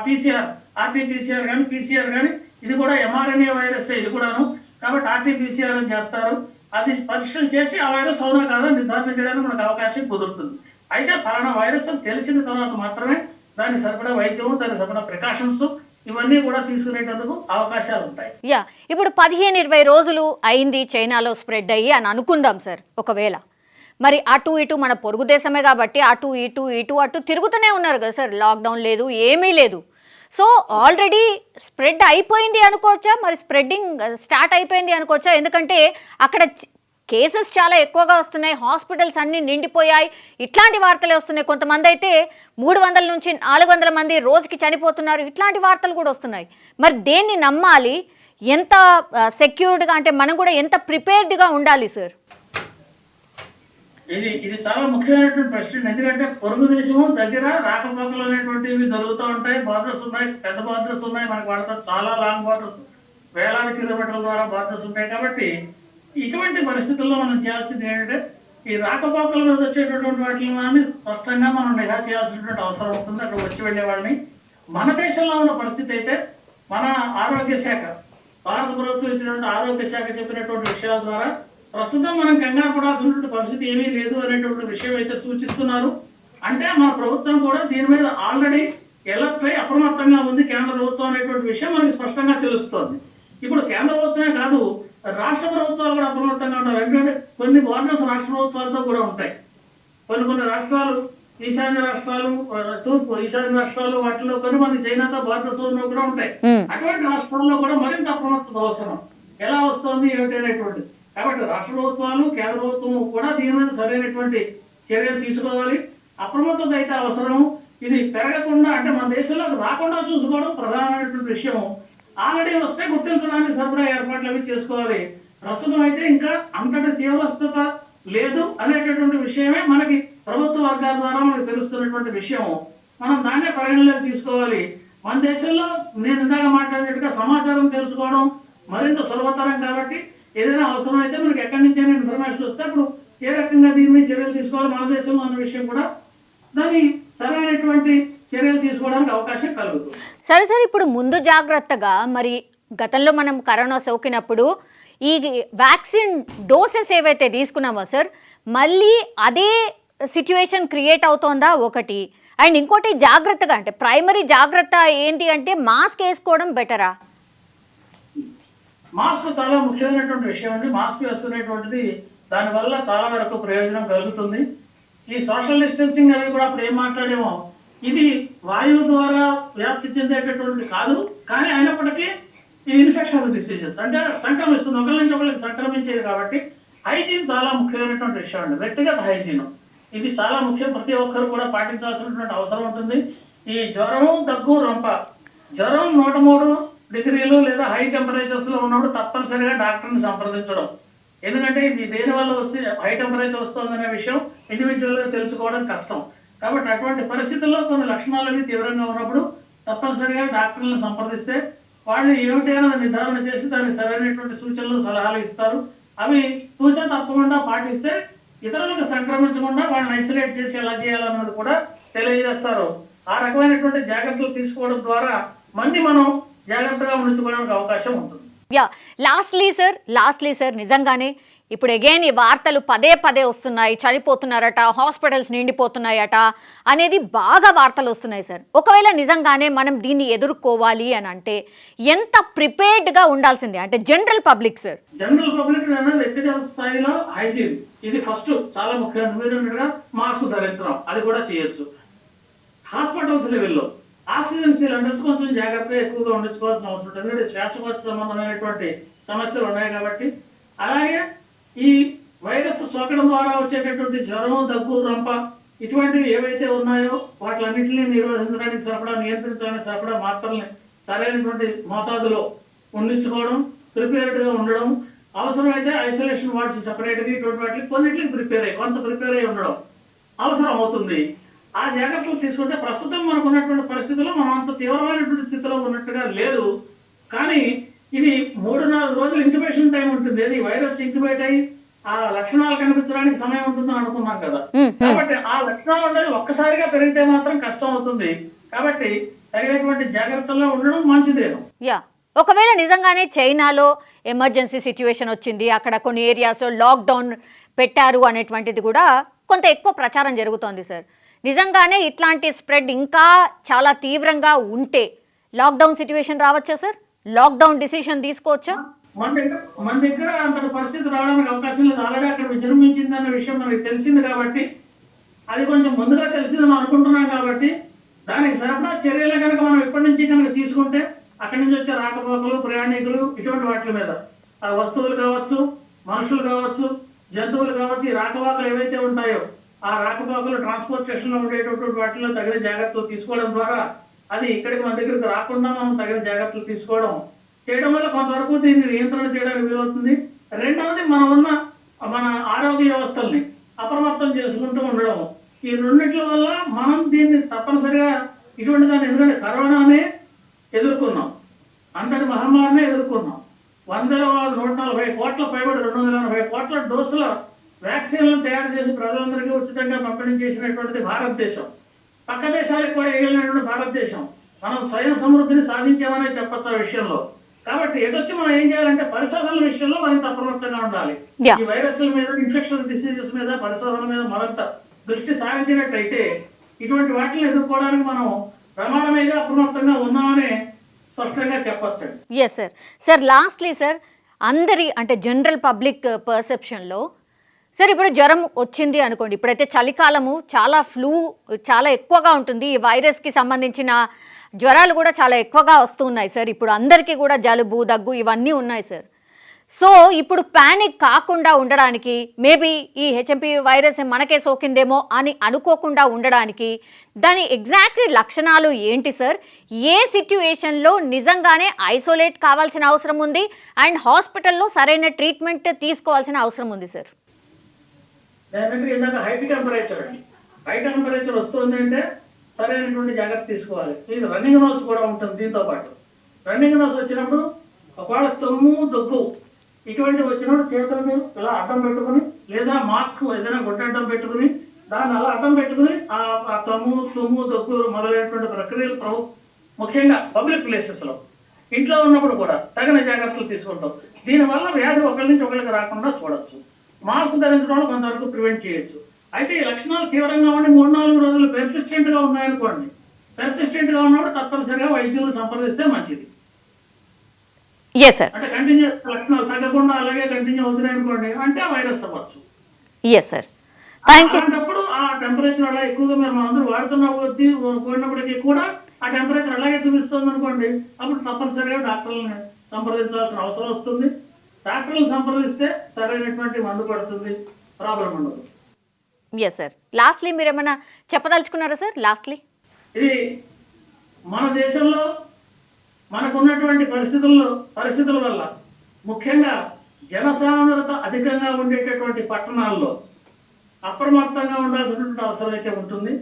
RT-PCR కానీ PCR కానీ ఇది కూడా mRNA వైరస్ ఇది కూడాను. కాబట్టి RT-PCR అని చేస్తారు. అది పరీక్షలు చేసి ఆ వైరస్ అవునా కాదా నిర్ధారణ చేయడానికి మనకు అవకాశం కుదురుతుంది. అయితే ఫలానా వైరస్ తెలిసిన తర్వాత మాత్రమే దానికి సరిపడా వైద్యం, దానికి సరిపడా ప్రికాషన్స్ ఇవన్నీ కూడా తీసుకునేటందుకు అవకాశాలు ఉంటాయి. ఇప్పుడు 15-20 రోజులు అయింది చైనాలో స్ప్రెడ్ అయ్యి అని అనుకుందాం సార్. ఒకవేళ మరి అటు ఇటు మన పొరుగు దేశమే కాబట్టి అటు అటు తిరుగుతూనే ఉన్నారు కదా సార్. లాక్డౌన్ లేదు, ఏమీ లేదు. సో ఆల్రెడీ స్ప్రెడ్ అయిపోయింది అనుకోవచ్చా? మరి స్ప్రెడ్డింగ్ స్టార్ట్ అయిపోయింది అనుకోవచ్చా? ఎందుకంటే అక్కడ కేసెస్ చాలా ఎక్కువగా వస్తున్నాయి, హాస్పిటల్స్ అన్నీ నిండిపోయాయి, ఇట్లాంటి వార్తలే వస్తున్నాయి. కొంతమంది అయితే 300 నుంచి 400 మంది రోజుకి చనిపోతున్నారు, ఇట్లాంటి వార్తలు కూడా వస్తున్నాయి. మరి దేన్ని నమ్మాలి? ఎంత సెక్యూర్డ్గా అంటే మనం కూడా ఎంత ప్రిపేర్డ్గా ఉండాలి సార్? ఇది చాలా ముఖ్యమైనటువంటి ప్రశ్న. ఎందుకంటే పొరుగు దేశము దగ్గర రాకపోకలు అనేటువంటివి జరుగుతూ ఉంటాయి. బార్డర్స్ ఉన్నాయి, పెద్ద బార్డర్స్ ఉన్నాయి, మనకి వాటితో చాలా లాంగ్ బార్డర్స్, వేలాది కిలోమీటర్ల ద్వారా బార్డర్స్ ఉంటాయి. కాబట్టి ఇటువంటి పరిస్థితుల్లో మనం చేయాల్సింది ఏంటంటే ఈ రాకపోకల మీద వచ్చేటటువంటి వాటిని స్పష్టంగా మనం నిఘా చేయాల్సినటువంటి అవసరం ఉంటుంది. అక్కడ వచ్చి వెళ్ళే వాళ్ళని. మన దేశంలో ఉన్న పరిస్థితి అయితే మన ఆరోగ్య శాఖ, భారత ప్రభుత్వం ఇచ్చినటువంటి ఆరోగ్య శాఖ చెప్పినటువంటి విషయాల ద్వారా ప్రస్తుతం మనం కంగారు పడాల్సినటువంటి పరిస్థితి ఏమీ లేదు అనేటువంటి విషయం అయితే సూచిస్తున్నారు. అంటే మన ప్రభుత్వం కూడా దీని మీద ఆల్రెడీ ఎలర్ట్ అయి అప్రమత్తంగా ఉంది కేంద్ర ప్రభుత్వం అనేటువంటి విషయం మనకి స్పష్టంగా తెలుస్తోంది. ఇప్పుడు కేంద్ర ప్రభుత్వమే కాదు, రాష్ట్ర ప్రభుత్వాలు కూడా అప్రమత్తంగా ఉంటారు. ఎందుకంటే కొన్ని గవర్నర్స్ రాష్ట్ర ప్రభుత్వాలతో కూడా ఉంటాయి. కొన్ని రాష్ట్రాలు, ఈశాన్య రాష్ట్రాలు, తూర్పు ఈశాన్య రాష్ట్రాలు, వాటిలో కొన్ని మంది చైనాతో బార్డర్స్ కూడా ఉంటాయి. అటువంటి రాష్ట్రాల్లో కూడా మరింత అప్రమత్తత అవసరం. ఎలా వస్తుంది ఏమిటి అనేటువంటి. కాబట్టి రాష్ట్ర ప్రభుత్వాలు, కేంద్ర ప్రభుత్వం కూడా దీని మీద సరైనటువంటి చర్యలు తీసుకోవాలి. అప్రమత్తత అయితే అవసరం. ఇది పెరగకుండా, అంటే మన దేశంలోకి రాకుండా చూసుకోవడం ప్రధానమైనటువంటి విషయం. ఆల్రెడీ వస్తే గుర్తించడానికి సరిపడా ఏర్పాట్లు అవి చేసుకోవాలి. ప్రస్తుతం అయితే ఇంకా అంతటి తీవ్రస్థత లేదు అనేటటువంటి విషయమే మనకి ప్రభుత్వ వర్గాల ద్వారా మనకు తెలుస్తున్నటువంటి విషయం. మనం దాన్నే పరిగణలోకి తీసుకోవాలి. మన దేశంలో నేను ఇందాక మాట్లాడినట్టుగా సమాచారం తెలుసుకోవడం మరింత సులభతరం. కాబట్టి ఏదైనా అవసరం అయితే మనకి ఎక్కడి నుంచి అయినా ఇన్ఫర్మేషన్ వస్తే అప్పుడు ఏ రకంగా దీని మీద చర్యలు తీసుకోవాలి మన దేశంలో అన్న విషయం కూడా దాని సరైనటువంటి చర్యలు తీసుకోవడానికి అవకాశం కలుగుతుంది. సరే, ఇప్పుడు ముందు జాగ్రత్తగా మరి గతంలో మనం కరోనా సోకినప్పుడు ఈ వ్యాక్సిన్ డోసెస్ ఏవైతే తీసుకున్నామో సార్, మళ్ళీ అదే సిచ్యువేషన్ క్రియేట్ అవుతోందా ఒకటి. అండ్ ఇంకోటి జాగ్రత్తగా, అంటే ప్రైమరీ జాగ్రత్త ఏంటి అంటే మాస్క్ వేసుకోవడం బెటరా? మాస్క్ చాలా ముఖ్యమైనటువంటి విషయం అండి. మాస్క్ వేసుకునేటువంటిది దానివల్ల చాలా వరకు ప్రయోజనం కలుగుతుంది. ఈ సోషల్ డిస్టెన్సింగ్ అవి కూడా అప్పుడు ఏం మాట్లాడేమో, ఇది వాయువు ద్వారా వ్యాప్తి చెందేటటువంటి కాదు. కానీ అయినప్పటికీ ఈ ఇన్ఫెక్షన్స్ డిసీజెస్ అంటే సంక్రమిస్తుంది, ఒకరి నుంచి ఒకరికి సంక్రమించేది. కాబట్టి హైజీన్ చాలా ముఖ్యమైనటువంటి విషయం అండి. వ్యక్తిగత హైజీన్ ఇది చాలా ముఖ్యం. ప్రతి ఒక్కరు కూడా పాటించాల్సినటువంటి అవసరం ఉంటుంది. ఈ జ్వరం, దగ్గు, రొంప, జ్వరం 103 డిగ్రీలు లేదా హై టెంపరేచర్స్ లో ఉన్నప్పుడు తప్పనిసరిగా డాక్టర్ని సంప్రదించడం. ఎందుకంటే ఇది దేని వల్ల వస్తే హై టెంపరేచర్ వస్తుందనే విషయం ఇండివిజువల్ గా తెలుసుకోవడం కష్టం. కాబట్టి అటువంటి పరిస్థితుల్లో కొన్ని లక్షణాలు తీవ్రంగా ఉన్నప్పుడు తప్పనిసరిగా డాక్టర్లను సంప్రదిస్తే వాళ్ళు ఏమిటైనా నిర్ధారణ చేసి దానికి సరైనటువంటి సూచనలు, సలహాలు ఇస్తారు. అవి సూచన తప్పకుండా పాటిస్తే ఇతరులకు సంక్రమించకుండా వాళ్ళని ఐసోలేట్ చేసి ఎలా చేయాలన్నది కూడా తెలియజేస్తారు. ఆ రకమైనటువంటి జాగ్రత్తలు తీసుకోవడం ద్వారా మళ్ళీ మనం జాగ్రత్తగా ఉంచుకోవడానికి అవకాశం ఉంటుంది. లాస్ట్లీ సార్ నిజంగానే ఇప్పుడు అగైన్ ఈ వార్తలు పదే వస్తున్నాయి. చనిపోతున్నారట, హాస్పిటల్స్ నిండిపోతున్నాయట అనేది బాగా వార్తలు వస్తున్నాయి సార్. ఒకవేళ నిజంగానే మనం దీన్ని ఎదుర్కోవాలి అని అంటే ఎంత ప్రిపేర్డ్గా ఉండాల్సిందే అంటే general public sir? General public వ్యక్తిగత స్థాయిలో హైజీన్ ఇది ఫస్ట్ చాలా ముఖ్యం. మీరు మాస్క్ ధరించడం అది కూడా చేయొచ్చు. హాస్పిటల్స్ లెవెల్లో ఆక్సిజన్ సిలిండర్స్ కొంచెం జాగ్రత్తగా ఎక్కువగా ఉండించుకోవాల్సిన అవసరం ఉంటుంది. ఎందుకంటే శ్వాసకోశ సంబంధమైనటువంటి సమస్యలు ఉన్నాయి కాబట్టి. అలాగే ఈ వైరస్ సోకడం ద్వారా వచ్చేటటువంటి జ్వరం, దగ్గు, రొంప ఇటువంటివి ఏవైతే ఉన్నాయో వాటిలన్నింటినీ నిరోధించడానికి సరిపడా, నియంత్రించడానికి సరిపడా మాత్రల్ని సరైనటువంటి మోతాదులో ఉండించుకోవడం, ప్రిపేర్డ్గా ఉండడం, అవసరమైతే ఐసోలేషన్ వార్డ్స్ సెపరేట్గా ఇటువంటి వాటికి కొన్నింటికి కొంత ప్రిపేర్ అయి ఉండడం అవసరం అవుతుంది. ఆ జాగ్రత్తలు తీసుకుంటే ప్రస్తుతం మనకు ఉన్నటువంటి పరిస్థితుల్లో మనం అంత తీవ్రమైనటువంటి స్థితిలో ఉన్నట్టుగా లేదు. కానీ ఇది 3-4 రోజులు ఇంక్యుబేషన్ టైం ఉంటుంది. అది వైరస్ ఇంక్యుబేట్ అయ్యి ఆ లక్షణాలు కనిపించడానికి సమయం ఉంటుందని అనుకున్నాం కదా. కాబట్టి ఆ లక్షణాలు అనేది ఒక్కసారిగా పెరిగితే మాత్రం కష్టం అవుతుంది. కాబట్టి తగినటువంటి జాగ్రత్తల్లో ఉండడం మంచిదేను. ఒకవేళ నిజంగానే చైనాలో ఎమర్జెన్సీ సిచ్యువేషన్ వచ్చింది, అక్కడ కొన్ని ఏరియాస్లో లాక్డౌన్ పెట్టారు అనేటువంటిది కూడా కొంత ఎక్కువ ప్రచారం జరుగుతోంది సార్. నిజంగానే ఇట్లాంటి స్ప్రెడ్ ఇంకా చాలా తీవ్రంగా ఉంటే లాక్డౌన్ సిచ్యువేషన్ రావచ్చా సార్? లాక్డౌన్ డిసిషన్ తీసుకోవచ్చా? మన దగ్గర అంతటి పరిస్థితి రావడానికి అవకాశం లేదు. ఆల్రెడీ అక్కడ విజృంభించింది అన్న విషయం మనకి తెలిసింది కాబట్టి, అది కొంచెం ముందుగా తెలిసిందని అనుకుంటున్నాం కాబట్టి దానికి సరిపడా చర్యలు కనుక మనం ఇప్పటి నుంచి కనుక తీసుకుంటే అక్కడి నుంచి వచ్చే రాకపోకలు, ప్రయాణికులు ఇటువంటి వాటి మీద ఆ వస్తువులు కావచ్చు, మనుషులు కావచ్చు, జంతువులు కావచ్చు, ఈ రాకపోకలు ఏవైతే ఉంటాయో ఆ రాకపోకలు ట్రాన్స్పోర్టేషన్ లో ఉండేటటువంటి వాటిలో తగిన జాగ్రత్తలు తీసుకోవడం ద్వారా అది ఇక్కడికి మన దగ్గరికి రాకుండా మనం తగిన జాగ్రత్తలు తీసుకోవడం చేయడం వల్ల కొంతవరకు దీన్ని నియంత్రణ చేయడానికి వీలవుతుంది. రెండవది మన ఆరోగ్య వ్యవస్థల్ని అప్రమత్తం చేసుకుంటూ ఉండడం. ఈ రెండిట్ల వల్ల మనం దీన్ని తప్పనిసరిగా ఇటువంటి దాన్ని, ఎందుకంటే కరోనానే ఎదుర్కొన్నాం, అంతటి మహమ్మారినే ఎదుర్కొన్నాం. 140 కోట్ల పైబడి 280 కోట్ల డోసుల వ్యాక్సిన్లను తయారు చేసి ప్రజలందరికీ ఉచితంగా పంపిణీ చేసినటువంటిది భారతదేశం. పక్క దేశాలకు కూడా వేయలేనటువంటి భారతదేశం. మనం స్వయం సమృద్ధిని సాధించామనే చెప్పచ్చు ఆ విషయంలో. కాబట్టి ఎదొచ్చి మనం ఏం చేయాలంటే పరిశోధనల విషయంలో మరింత అప్రమత్తంగా ఉండాలి. ఈ వైరస్ల మీద, ఇన్ఫెక్షన్ డిసీజెస్ మీద పరిశోధన మీద మరింత దృష్టి సారించినట్టయితే ఇటువంటి వాటిని ఎదుర్కోవడానికి మనం ప్రమాణమేగా అప్రమత్తంగా ఉన్నామని స్పష్టంగా చెప్పచ్చు. Yes sir. Sir lastly sir, అందరి అంటే జనరల్ పబ్లిక్ పర్సెప్షన్లో సార్ ఇప్పుడు జ్వరం వచ్చింది అనుకోండి, ఇప్పుడైతే చలికాలము చాలా ఫ్లూ చాలా ఎక్కువగా ఉంటుంది, ఈ వైరస్కి సంబంధించిన జ్వరాలు కూడా చాలా ఎక్కువగా వస్తున్నాయి సార్. ఇప్పుడు అందరికీ కూడా జలుబు దగ్గు ఇవన్నీ ఉన్నాయి సార్. సో ఇప్పుడు ప్యానిక్ కాకుండా ఉండడానికి, మేబీ ఈ హెచ్ఎంపీవీ వైరస్ మనకే సోకిందేమో అని అనుకోకుండా ఉండడానికి దాని ఎగ్జాక్ట్లీ లక్షణాలు ఏంటి సార్? ఏ సిట్యుయేషన్లో నిజంగానే ఐసోలేట్ కావాల్సిన అవసరం ఉంది అండ్ హాస్పిటల్లో సరైన ట్రీట్మెంట్ తీసుకోవాల్సిన అవసరం ఉంది సార్? హై టెంపరేచర్ వస్తుంది అంటే సరైనటువంటి జాగ్రత్త తీసుకోవాలి. ఇది రన్నింగ్ నోస్ కూడా ఉంటుంది. దీంతో పాటు రన్నింగ్ నోస్ వచ్చినప్పుడు ఒకవేళ తుమ్ము, దగ్గు ఇటువంటివి వచ్చినప్పుడు చేతుల మీద ఇలా అడ్డం పెట్టుకుని, లేదా మాస్క్ ఏదైనా గుడ్డడ్డం పెట్టుకుని దాన్ని అలా అడ్డం పెట్టుకుని ఆ తుమ్ము, దగ్గు మొదలైనటువంటి ప్రక్రియలు ముఖ్యంగా పబ్లిక్ ప్లేసెస్లో, ఇంట్లో ఉన్నప్పుడు కూడా తగిన జాగ్రత్తలు తీసుకుంటాం. దీనివల్ల వ్యాధి ఒకరి నుంచి ఒకరికి రాకుండా చూడొచ్చు. మాస్క్ ధరించడం వల్ల కొంతవరకు ప్రివెంట్ చేయొచ్చు. అయితే ఈ లక్షణాలు తీవ్రంగా ఉండి 3-4 రోజులు పెర్సిస్టెంట్గా ఉన్నాయనుకోండి, పెర్సిస్టెంట్గా ఉన్నప్పుడు తప్పనిసరిగా వైద్యులు సంప్రదిస్తే మంచిది. అంటే కంటిన్యూ లక్షణాలు తగ్గకుండా అలాగే కంటిన్యూ అవుతున్నాయి అనుకోండి, అంటే వైరస్ అవ్వచ్చు. అలాంటప్పుడు ఆ టెంపరేచర్ అలా ఎక్కువగా మేము అందరూ వాడుతున్న కొద్దీ పోయినప్పటికీ కూడా ఆ టెంపరేచర్ అలాగే చూపిస్తుంది అనుకోండి, అప్పుడు తప్పనిసరిగా డాక్టర్లను సంప్రదించాల్సిన అవసరం వస్తుంది. డాక్టర్లను సంప్రదిస్తే సరైనటువంటి మందు పడుతుంది, ప్రాబ్లం ఉండదు. Yes sir. లాస్ట్లీ మీరు ఏమైనా చెప్పదలుచుకున్నారా సార్? లాస్ట్లీ ఇది మన దేశంలో మనకున్నటువంటి పరిస్థితుల వల్ల, ముఖ్యంగా జనసాంద్రత అధికంగా ఉండేటటువంటి పట్టణాల్లో అప్రమత్తంగా ఉండాల్సినటువంటి అవసరం అయితే ఉంటుంది.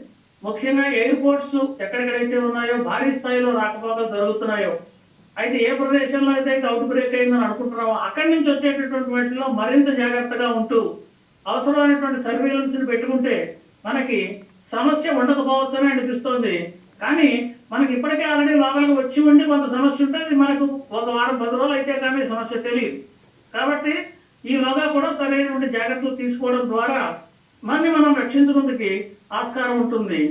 ముఖ్యంగా ఎయిర్పోర్ట్స్ ఎక్కడెక్కడైతే ఉన్నాయో భారీ స్థాయిలో రాకపోకలు జరుగుతున్నాయో, అయితే ఏ ప్రదేశంలో అయితే అవుట్ బ్రేక్ అయిందని అనుకుంటున్నామో అక్కడి నుంచి వచ్చేటటువంటి వాటిలో మరింత జాగ్రత్తగా ఉంటూ అవసరమైనటువంటి సర్వేలెన్స్ని పెట్టుకుంటే మనకి సమస్య ఉండకపోవచ్చు అని అనిపిస్తోంది. కానీ మనకి ఇప్పటికే ఆల్రెడీ లోపలికి వచ్చి ఉండి కొంత సమస్య ఉంటుంది, మనకు ఒక వారం 10 రోజులు అయితే కానీ సమస్య తెలియదు. కాబట్టి ఈలోగా కూడా సరైనటువంటి జాగ్రత్తలు తీసుకోవడం ద్వారా మనం రక్షించుకుందుకు ఆస్కారం ఉంటుంది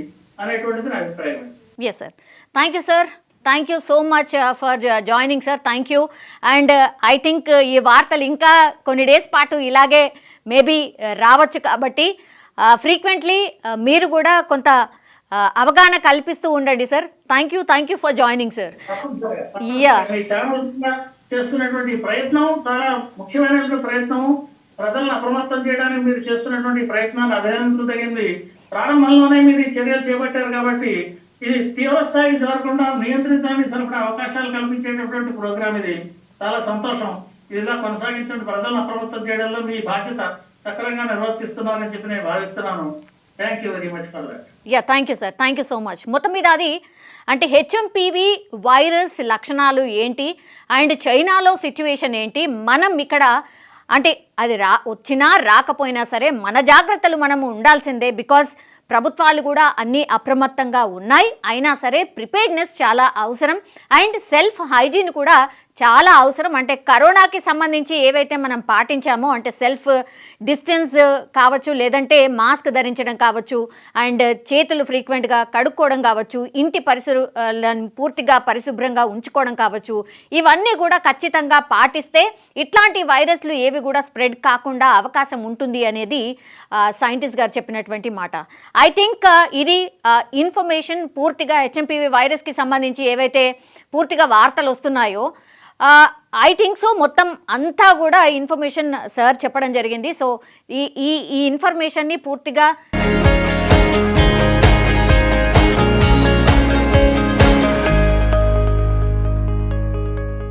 అనేటువంటిది నా అభిప్రాయం. Yes sir. Thank you sir. Thank you so much for joining sir. Thank you. And I think ఈ వార్తలు ఇంకా కొన్ని డేస్ పాటు ఇలాగే మేబీ రావచ్చు, కాబట్టి ఫ్రీక్వెంట్లీ మీరు కూడా కొంత అవగాహన కల్పిస్తూ ఉండండి sir. Thank you for joining sir. చేస్తున్నటువంటి ప్రయత్నం చాలా ముఖ్యమైనటువంటి ప్రయత్నం. ప్రజలను అప్రమత్తం చేయడానికి మీరు చేస్తున్నటువంటి ప్రయత్నాలు అభినందించదగింది. ప్రారంభంలోనే మీరు ఈ చర్యలు చేపట్టారు కాబట్టి ఇది తీవ్ర స్థాయికి చేరకుండా నియంత్రించడానికి సరిపడా అవకాశాలు కల్పించేటటువంటి ప్రోగ్రామ్. ఇది చాలా సంతోషం. ఇదిగా కొనసాగించండి. ప్రజలను అప్రమత్తం చేయడంలో మీ బాధ్యత సక్రమంగా నిర్వర్తిస్తున్నారని చెప్పి నేను భావిస్తున్నాను. Thank you very much for that. Thank you sir. Thank you so much. మొత్తం మీద అది అంటే హెచ్ఎంపీవీ వైరస్ లక్షణాలు ఏంటి అండ్ చైనాలో సిచ్యువేషన్ ఏంటి, మనం ఇక్కడ అంటే అది వచ్చినా రాకపోయినా సరే మన జాగ్రత్తలు మనం ఉండాల్సిందే. బికాజ్ ప్రభుత్వాలు కూడా అన్నీ అప్రమత్తంగా ఉన్నాయి, అయినా సరే ప్రిపేర్డ్నెస్ చాలా అవసరం అండ్ సెల్ఫ్ హైజీన్ కూడా చాలా అవసరం. అంటే కరోనాకి సంబంధించి ఏవైతే మనం పాటించామో, అంటే సెల్ఫ్ డిస్టెన్స్ కావచ్చు, లేదంటే మాస్క్ ధరించడం కావచ్చు, అండ్ చేతులు ఫ్రీక్వెంట్గా కడుక్కోవడం కావచ్చు, ఇంటి పరిసరాలను పూర్తిగా పరిశుభ్రంగా ఉంచుకోవడం కావచ్చు, ఇవన్నీ కూడా ఖచ్చితంగా పాటిస్తే ఇట్లాంటి వైరస్లు ఏవి కూడా స్ప్రెడ్ కాకుండా అవకాశం ఉంటుంది అనేది సైంటిస్ట్ గారు చెప్పినటువంటి మాట. ఐ థింక్ ఇది ఇన్ఫర్మేషన్ పూర్తిగా హెచ్ఎంపీవీ వైరస్కి సంబంధించి ఏవైతే పూర్తిగా వార్తలు వస్తున్నాయో ఐ థింక్ సో మొత్తం అంతా కూడా ఇన్ఫర్మేషన్ సార్ చెప్పడం జరిగింది. సో ఈ ఇన్ఫర్మేషన్ని పూర్తిగా